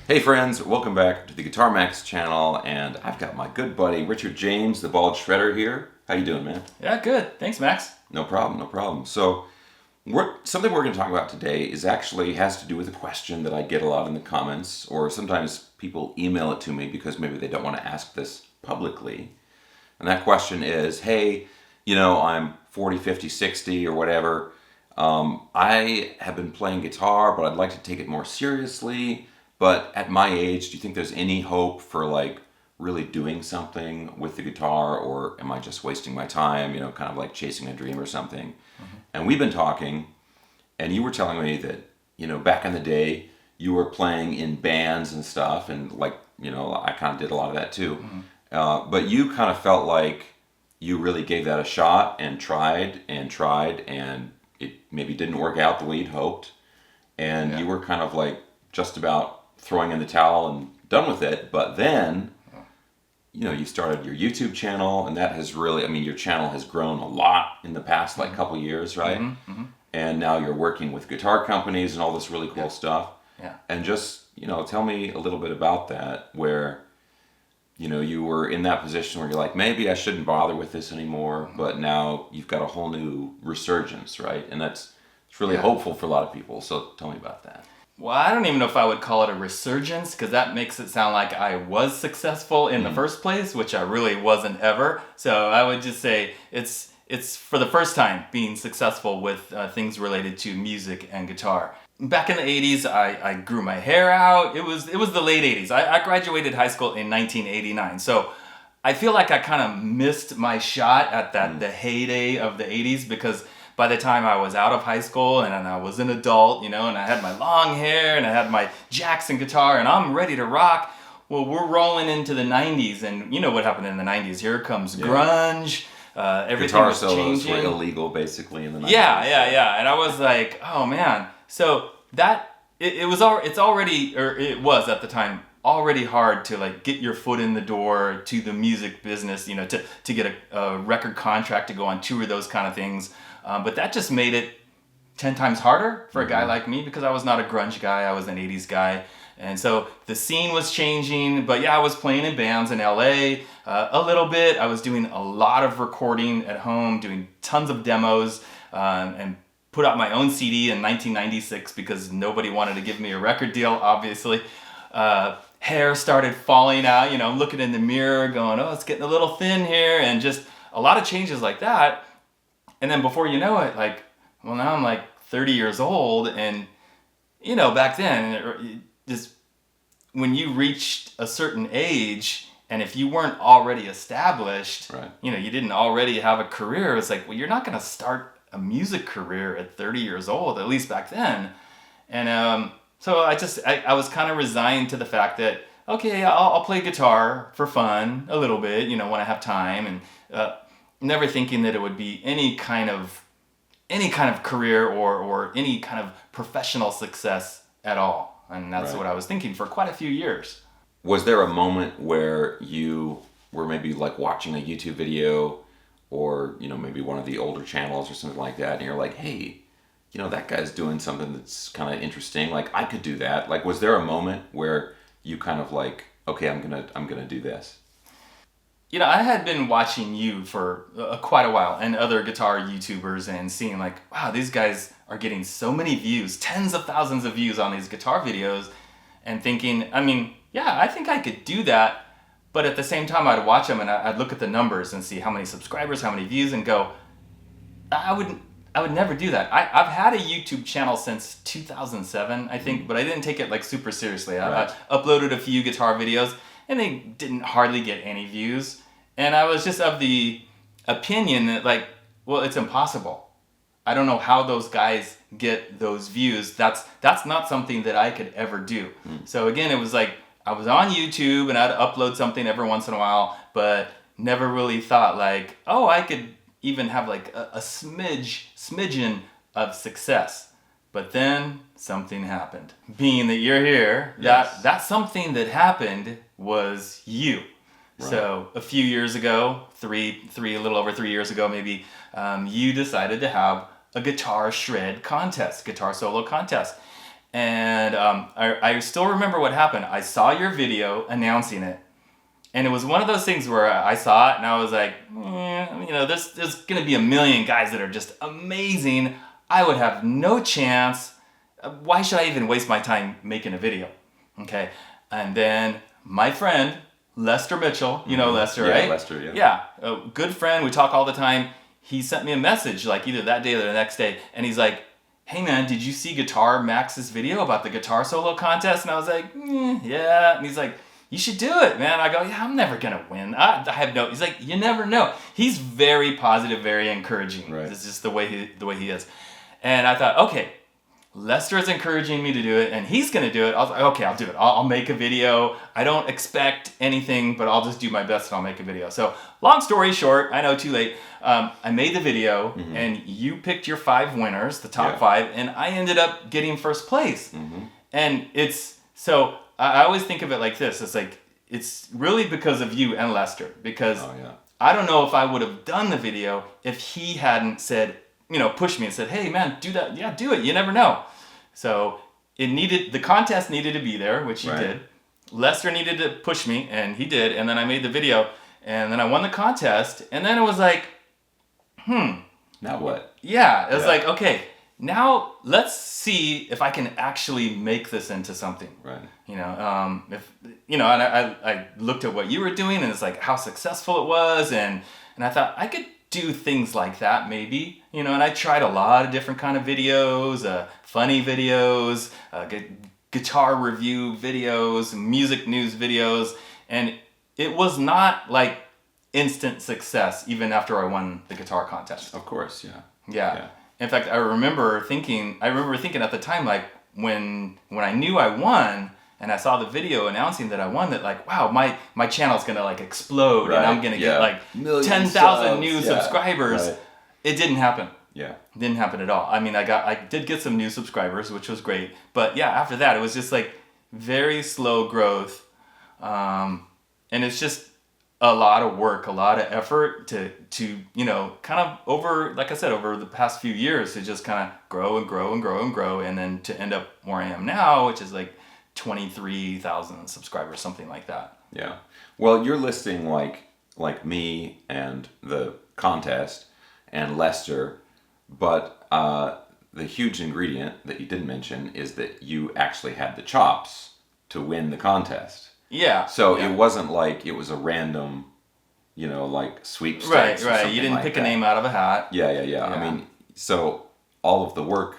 Hey friends, welcome back to the Guitar Max channel, and I've got my good buddy Richard James, the Bald Shredder here. How you doing, man? Yeah, good. Thanks, Max. No problem, no problem. So, something we're going to talk about today is actually has to do with a question that I get a lot in the comments, or sometimes people email it to me because maybe they don't want to ask this publicly. And that question is, hey, I'm 40, 50, 60 or whatever. I have been playing guitar, but I'd like to take it more seriously. But at my age, do you think there's any hope for like really doing something with the guitar, or am I just wasting my time, kind of like chasing a dream or something? Mm-hmm. And we've been talking, and you were telling me that, back in the day, you were playing in bands and stuff, and like, I kind of did a lot of that too. Mm-hmm. But you kind of felt like you really gave that a shot and tried, and it maybe didn't work out the way you'd hoped. And you were kind of like just about throwing in the towel and done with it. But then, you started your YouTube channel, and that has really, your channel has grown a lot in the past like couple years, right? Mm-hmm. Mm-hmm. And now you're working with guitar companies and all this really cool stuff. Yeah. And just, tell me a little bit about that, where, you were in that position where you're like, maybe I shouldn't bother with this anymore, but now you've got a whole new resurgence, right? And it's really hopeful for a lot of people. So tell me about that. Well, I don't even know if I would call it a resurgence, because that makes it sound like I was successful in the first place, which I really wasn't ever. So I would just say it's for the first time being successful with things related to music and guitar. Back in the 80s, I grew my hair out. It was the late 80s. I graduated high school in 1989. So I feel like I kind of missed my shot at the heyday of the 80s, because by the time I was out of high school and I was an adult, and I had my long hair and I had my Jackson guitar and I'm ready to rock. Well, we're rolling into the 90s, and you know what happened in the 90s. Here comes grunge. Everything guitar was solos changing. were illegal basically in the 90s. Yeah. And I was like, oh man. So that it was at the time already hard to like get your foot in the door to the music business, to get a record contract to go on tour, those kind of things. But that just made it 10 times harder for a guy like me, because I was not a grunge guy. I was an 80s guy. And so the scene was changing. But yeah, I was playing in bands in LA a little bit. I was doing a lot of recording at home, doing tons of demos, and put out my own CD in 1996 because nobody wanted to give me a record deal, obviously. Hair started falling out, I'm looking in the mirror going, oh, it's getting a little thin here, and just a lot of changes like that. And then before you know it, now I'm like 30 years old, and, back then, just when you reached a certain age, and if you weren't already established, right, you didn't already have a career, it's like, well, you're not going to start a music career at 30 years old, at least back then. And so I was kind of resigned to the fact that, okay, I'll play guitar for fun a little bit, when I have time, and never thinking that it would be any kind of career or any kind of professional success at all. And that's what I was thinking for quite a few years. Was there a moment where you were maybe like watching a YouTube video, or maybe one of the older channels or something like that, and you're like, hey, that guy's doing something that's kind of interesting, like I could do that? Like, was there a moment where you kind of like, okay, I'm gonna do this? I had been watching you for quite a while, and other guitar YouTubers, and seeing like, wow, these guys are getting so many views, tens of thousands of views on these guitar videos, and thinking, I think I could do that. But at the same time, I'd watch them and I'd look at the numbers and see how many subscribers, how many views, and go, I would never do that. I've had a YouTube channel since 2007, I think, but I didn't take it like super seriously. I uploaded a few guitar videos, and they didn't hardly get any views. And I was just of the opinion that like, well, it's impossible. I don't know how those guys get those views. That's not something that I could ever do. So again, it was like, I was on YouTube and I'd upload something every once in a while, but never really thought like, oh, I could even have like a smidgen of success. But then something happened. Being that you're here, that something that happened was you. Right. So a few years ago, a little over 3 years ago maybe, you decided to have a guitar shred contest, guitar solo contest. And I still remember what happened. I saw your video announcing it. And it was one of those things where I saw it and I was like, there's going to be a million guys that are just amazing. I would have no chance. Why should I even waste my time making a video? Okay. And then my friend, Lester Mitchell, you know Lester, yeah, right? Lester, yeah. Yeah, a good friend. We talk all the time. He sent me a message like either that day or the next day. And he's like, hey man, did you see Guitar Max's video about the guitar solo contest? And I was like, yeah. And he's like, you should do it, man. I go, yeah, I'm never gonna win. I have no. He's like, you never know. He's very positive, very encouraging. Right. It's just the way he is. And I thought, okay, Lester is encouraging me to do it, and he's gonna do it. I was like, okay, I'll do it. I'll make a video. I don't expect anything, but I'll just do my best and I'll make a video. So, long story short, I know too late. I made the video, and you picked your 5 winners, the top 5, and I ended up getting first place. And it's so. I always think of it like this. It's like, it's really because of you and Lester. Because I don't know if I would have done the video if he hadn't said, pushed me and said, hey man, do that. Yeah, do it. You never know. So the contest needed to be there, which he did. Lester needed to push me, and he did. And then I made the video, and then I won the contest. And then it was like, Now what? Yeah, it was like, okay, now let's see if I can actually make this into something. Right. And I looked at what you were doing, and it's like how successful it was, and I thought I could do things like that maybe, and I tried a lot of different kind of videos, funny videos, guitar review videos, music news videos, and it was not like instant success even after I won the guitar contest. Of course, yeah. Yeah. In fact, I remember thinking at the time, like when I knew I won and I saw the video announcing that I won, that like, wow, my channel's gonna like explode, and I'm gonna get like 10,000 new subscribers. Right. It didn't happen. Yeah. It didn't happen at all. I mean, I did get some new subscribers, which was great. But yeah, after that, it was just like very slow growth. And it's just a lot of work, a lot of effort to kind of over the past few years to just kind of grow and grow and grow and grow, and then to end up where I am now, which is like 23,000 subscribers, something like that. Yeah. Well, you're listing like me and the contest and Lester, but the huge ingredient that you didn't mention is that you actually had the chops to win the contest. Yeah. So it wasn't like it was a random, like sweepstakes. Right. You didn't pick a name out of a hat. Yeah. I mean, so all of the work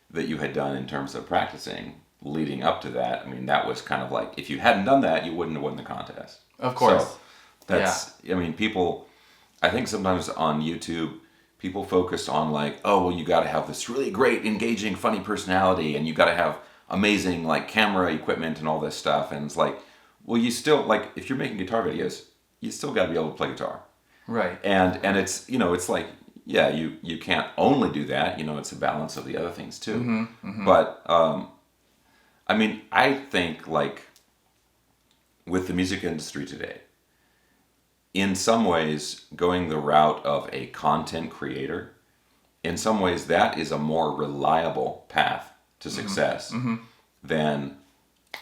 that you had done in terms of practicing leading up to that, I mean, that was kind of like, if you hadn't done that, you wouldn't have won the contest. Of course. So that's, I mean, I think sometimes on YouTube, people focus on like, oh, well, you got to have this really great, engaging, funny personality, and you got to have amazing like camera equipment and all this stuff. And it's like, well, you still, like, if you're making guitar videos, you still got to be able to play guitar. Right. And it's, it's like, yeah, you can't only do that, it's a balance of the other things too. But, I mean, I think like with the music industry today, in some ways, going the route of a content creator, in some ways that is a more reliable path to success than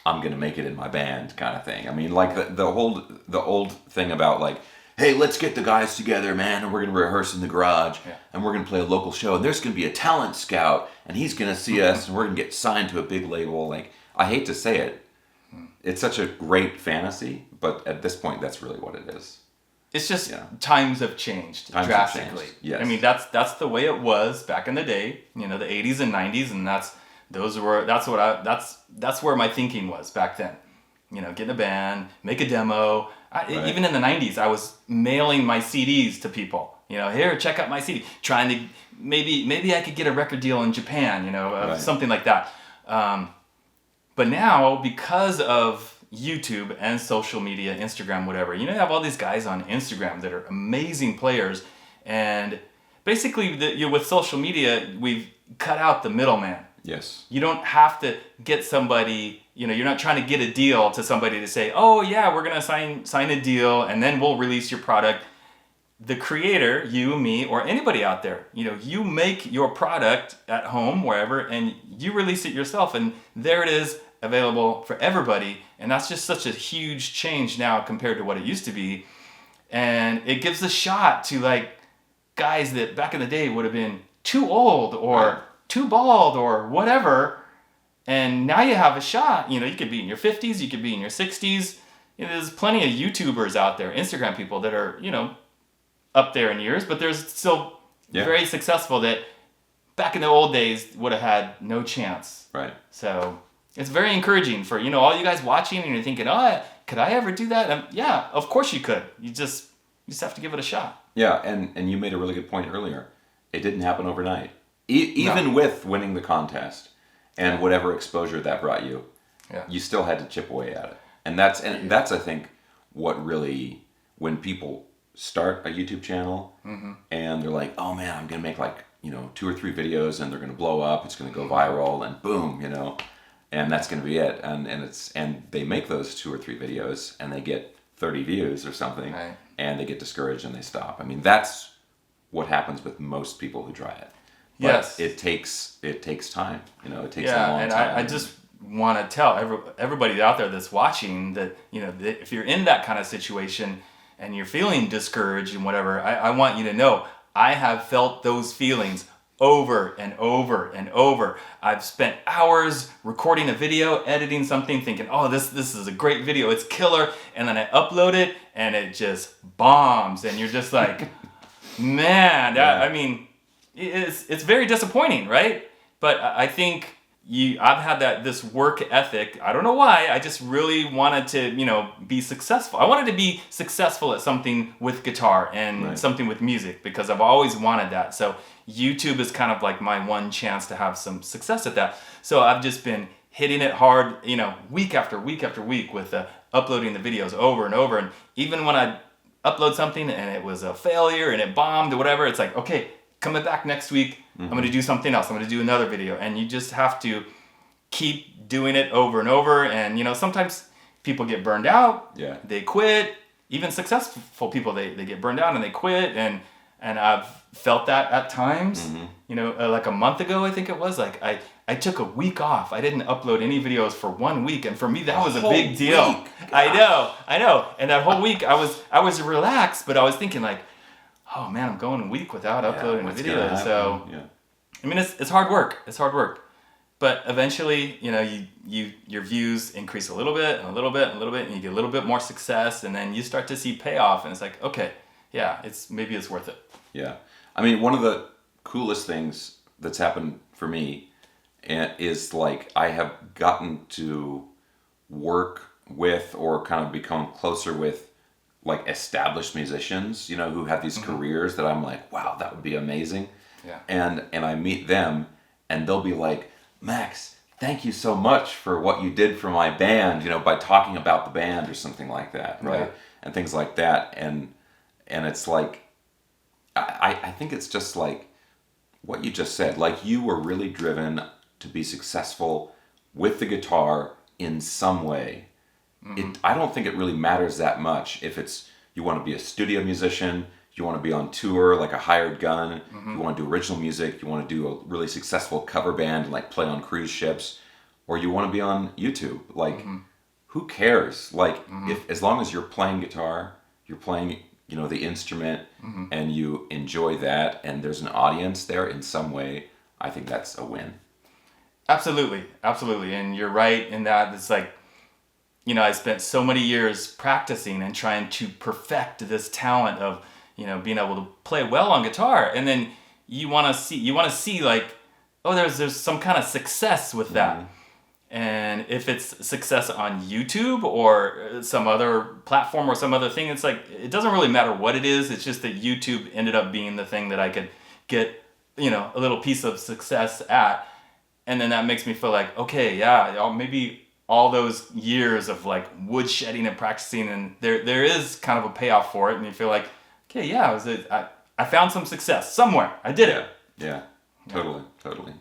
I'm gonna make it in my band kind of thing. I mean, like the old thing about like, hey, let's get the guys together, man, and we're gonna rehearse in the garage, and we're gonna play a local show, and there's gonna be a talent scout, and he's gonna see us, and we're gonna get signed to a big label. Like, I hate to say it, it's such a great fantasy, but at this point, that's really what it is. It's just times have changed drastically. Yes. I mean, that's the way it was back in the day, the 80s and 90s, and that's where my thinking was back then. Get in a band, make a demo. Even in the 90s, I was mailing my CDs to people. Here, check out my CD. Trying to maybe I could get a record deal in Japan. Something like that. But now, because of YouTube and social media, Instagram, whatever, you have all these guys on Instagram that are amazing players, and basically with social media, we've cut out the middleman. Yes. You don't have to get somebody, you're not trying to get a deal to somebody to say, oh yeah, we're going to sign a deal and then we'll release your product. the creator, you, me, or anybody out there, you make your product at home, wherever, and you release it yourself, and there it is, available for everybody. And that's just such a huge change now compared to what it used to be. And it gives a shot to like guys that back in the day would have been too old or too bald or whatever. And now you have a shot. You could be in your 50s, you could be in your 60s. There's plenty of YouTubers out there, Instagram people that are, up there in years, but there's still very successful that back in the old days would have had no chance. Right. So it's very encouraging for, all you guys watching, and you're thinking, oh, could I ever do that? Yeah, of course you could. You just have to give it a shot. Yeah, and you made a really good point earlier. It didn't happen overnight. Even with winning the contest and whatever exposure that brought you, you still had to chip away at it. And that's I think what really, when people start a YouTube channel and they're like, oh man, I'm gonna make like 2 or 3 videos and they're gonna blow up, it's gonna go viral, and boom, and that's gonna be it. And they make those 2 or 3 videos and they get 30 views or something, and they get discouraged and they stop. I mean, that's what happens with most people who try it. But yes, it takes time. It takes a long time. I just want to tell everybody out there that's watching that if you're in that kind of situation and you're feeling discouraged and whatever, I want you to know I have felt those feelings over and over and over. I've spent hours recording a video, editing something, thinking, oh, this is a great video, it's killer, and then I upload it and it just bombs, and you're just like, man, I mean, it's very disappointing, right? But I think I've had this work ethic. I don't know why. I just really wanted to, be successful. I wanted to be successful at something with guitar and something with music, because I've always wanted that. So YouTube is kind of like my one chance to have some success at that. So I've just been hitting it hard, week after week after week with uploading the videos over and over. And even when I upload something and it was a failure and it bombed or whatever, it's like, okay, coming back next week, I'm going to do something else. I'm going to do another video. And you just have to keep doing it over and over. And, sometimes people get burned out. Yeah. They quit. Even successful people, they get burned out and they quit. And I've felt that at times. Like a month ago, I think it was, like I took a week off. I didn't upload any videos for 1 week. And for me, that was a big deal. I know. And that whole week, I was relaxed, but I was thinking like, oh man, I'm going a week without uploading a video. So, I mean, it's hard work. It's hard work. But eventually, your views increase a little bit and a little bit and a little bit, and you get a little bit more success, and then you start to see payoff, and it's like, okay, yeah, maybe it's worth it. Yeah. I mean, one of the coolest things that's happened for me is like I have gotten to work with or kind of become closer with like established musicians, who have these careers that I'm like, wow, that would be amazing. Yeah. And I meet them and they'll be like, Max, thank you so much for what you did for my band, by talking about the band or something like that, right? Yeah. And things like that. And it's like, I think it's just like what you just said, like you were really driven to be successful with the guitar in some way. I don't think it really matters that much if it's you want to be a studio musician, you want to be on tour like a hired gun, you want to do original music, you want to do a really successful cover band and like play on cruise ships, or you want to be on YouTube. Like, who cares? Like, if as long as you're playing guitar, you're playing the instrument, and you enjoy that, and there's an audience there in some way, I think that's a win. Absolutely, and you're right in that. It's like, I spent so many years practicing and trying to perfect this talent of, being able to play well on guitar. And then you want to see like, oh, there's some kind of success with that. And if it's success on YouTube or some other platform or some other thing, it's like, it doesn't really matter what it is. It's just that YouTube ended up being the thing that I could get, a little piece of success at. And then that makes me feel like, okay, yeah, maybe all those years of like woodshedding and practicing, and there is kind of a payoff for it, and you feel like, okay, yeah, I found some success somewhere. I did it. Yeah, totally.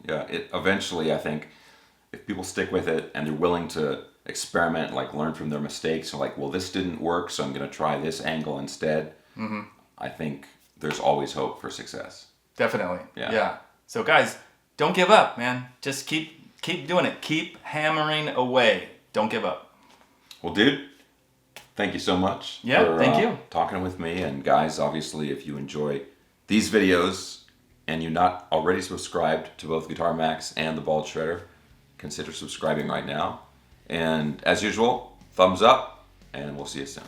Yeah, it eventually, I think, if people stick with it and they're willing to experiment, like learn from their mistakes, or like, well, this didn't work, so I'm going to try this angle instead. I think there's always hope for success. Definitely. Yeah. Yeah. So guys, don't give up, man. Just keep doing it. Keep hammering away. Don't give up. Well, dude, thank you so much Yeah, thank you. talking with me. And guys, obviously, if you enjoy these videos and you're not already subscribed to both Guitar Max and the Bald Shredder, consider subscribing right now. And as usual, thumbs up, and we'll see you soon.